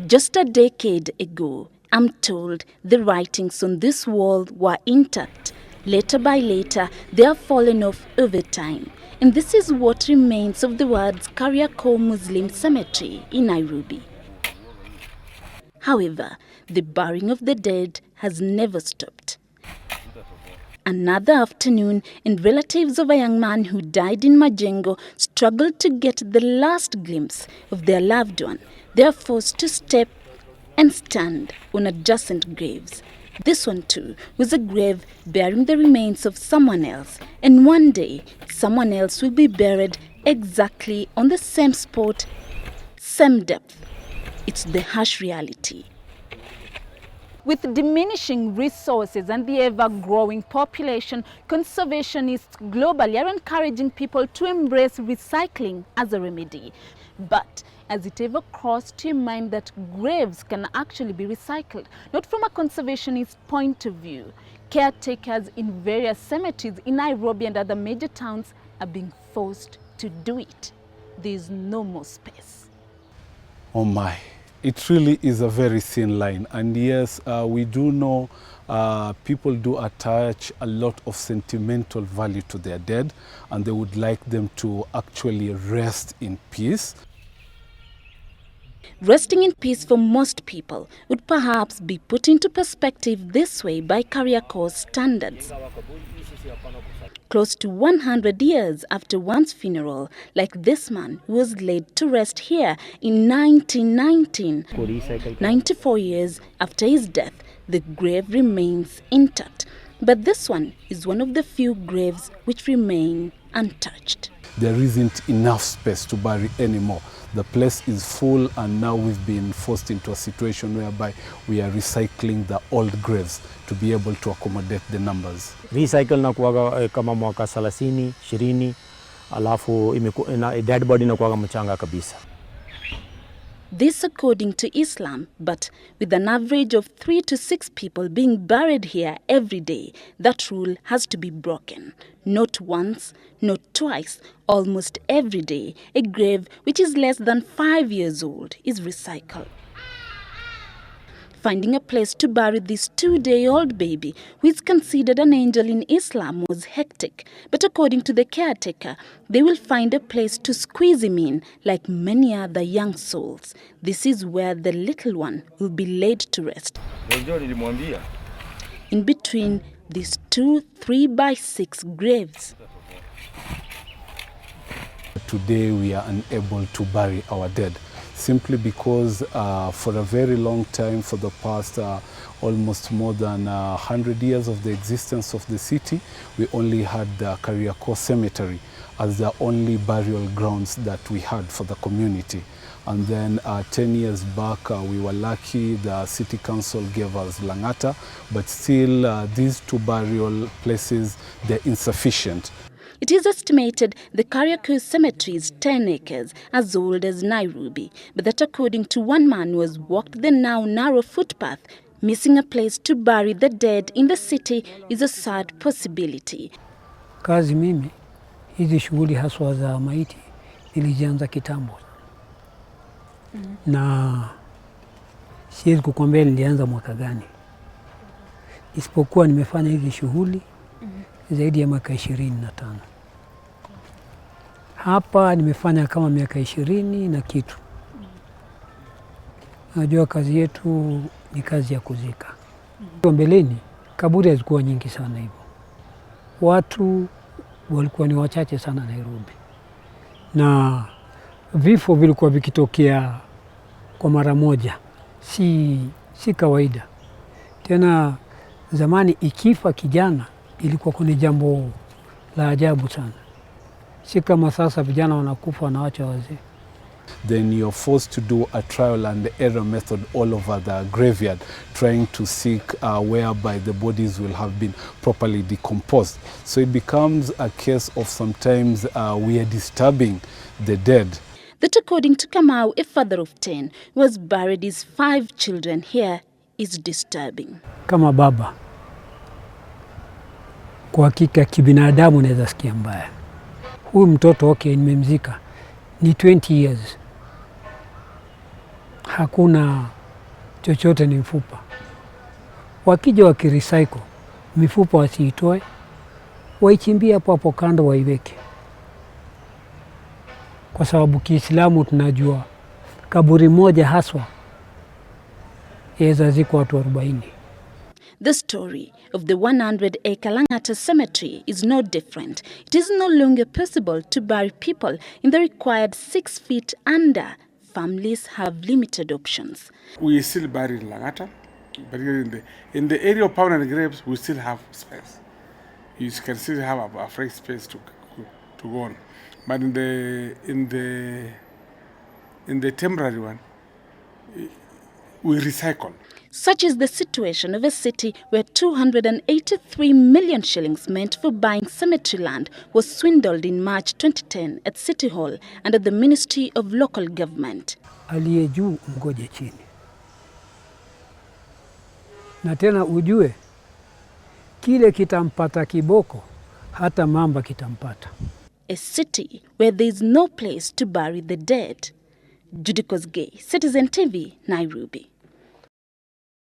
Just a decade ago, I'm told the writings on this wall were intact. Later by later, they have fallen off over time. And this is what remains of the words Kariokor Muslim Cemetery in Nairobi. However, the burying of the dead has never stopped. Another afternoon, and relatives of a young man who died in Majengo struggled to get the last glimpse of their loved one. They are forced to step and stand on adjacent graves. This one too was a grave bearing the remains of someone else, and one day someone else will be buried exactly on the same spot, same depth. It's the harsh reality. With diminishing resources and the ever-growing population, conservationists globally are encouraging people to embrace recycling as a remedy. But has it ever crossed your mind that graves can actually be recycled? Not from a conservationist point of view. Caretakers in various cemeteries in Nairobi and other major towns are being forced to do it. There is no more space. Oh my. It really is a very thin line, and yes, we do know people do attach a lot of sentimental value to their dead, and they would like them to actually rest in peace. Resting in peace for most people would perhaps be put into perspective this way by Kariokor's standards. Close to 100 years after one's funeral, like this man who was laid to rest here in 1919. 94 years after his death, the grave remains intact. But this one is one of the few graves which remain untouched. There isn't enough space to bury anymore. The place is full, and now we've been forced into a situation whereby we are recycling the old graves to be able to accommodate the numbers. Recycle na kuwaga kama mwaka 30, 20, alafu dead body na kuwaga mchanga kabisa. This according to Islam, but with an average of 3 to 6 people being buried here every day, that rule has to be broken. Not once, not twice, almost every day, a grave which is less than 5 years old is recycled. Finding a place to bury this 2-day-old baby, who is considered an angel in Islam, was hectic. But according to the caretaker, they will find a place to squeeze him in, like many other young souls. This is where the little one will be laid to rest. In between these 2 3x6 graves. Today we are unable to bury our dead, simply because for a very long time, for the past almost more than 100 years of the existence of the city, we only had the Kariokor cemetery as the only burial grounds that we had for the community. And then 10 years back, we were lucky, the city council gave us Langata, but still these 2 burial places, they're insufficient. It is estimated the Kariokor cemetery is 10 acres, as old as Nairobi, but that according to one man who has walked the now narrow footpath, missing a place to bury the dead in the city is a sad possibility. Kazi mimi, hizi shughuli haswa za maiti, nilijianza kitambo. Na siwezi kukwambia nilianza mwaka gani. Isipokuwa nimefanya hizi shughuli zaidi ya miaka 25. Hapa nimefanya kama miaka 20 na kitu. Najua kazi yetu ni kazi ya kuzika. Mbeleni kaburi hazikuwa nyingi sana hivyo. Watu walikuwa ni wachache sana Nairobi. Na vifo vilikuwa vikitokea kwa mara moja. Si kawaida. Tena zamani ikifa kijana ilikuwa kuna jambo la ajabu sana. Si kama sasa vijana wanakufa wanaacha wazee. Then you're forced to do a trial and error method all over the graveyard, trying to seek whereby the bodies will have been properly decomposed. So it becomes a case of sometimes we are disturbing the dead. That according to Kamau, a father of 10, was buried his 5 children here, is disturbing. Kama baba, kwa hakika kibinadamu naweza sikia mbaya. Huyu mtoto nimemzika ni 20 years. hakuna chochote, ni mfupa. Wakija wakirecycle mifupa wasiitoe, waichimbie hapo hapo kando waiweke, kwa sababu Kiislamu tunajua kaburi moja haswa yaweza ziko watu 40. The story of the 100-acre Langata cemetery is no different. It is no longer possible to bury people in the required 6 feet under. Families have limited options. We still bury in Langata, but in the area of permanent graves, we still have space. You can still have a free space to go on. But in the temporary one, we recycle. Such is the situation of a city where 283 million shillings meant for buying cemetery land was swindled in March 2010 at City Hall under the Ministry of Local Government. Aliye juu mgoje chini. Na tena ujue kile kitampata kiboko hata mamba kitampata. A city where there is no place to bury the dead. Judy Kosgei, Citizen TV, Nairobi.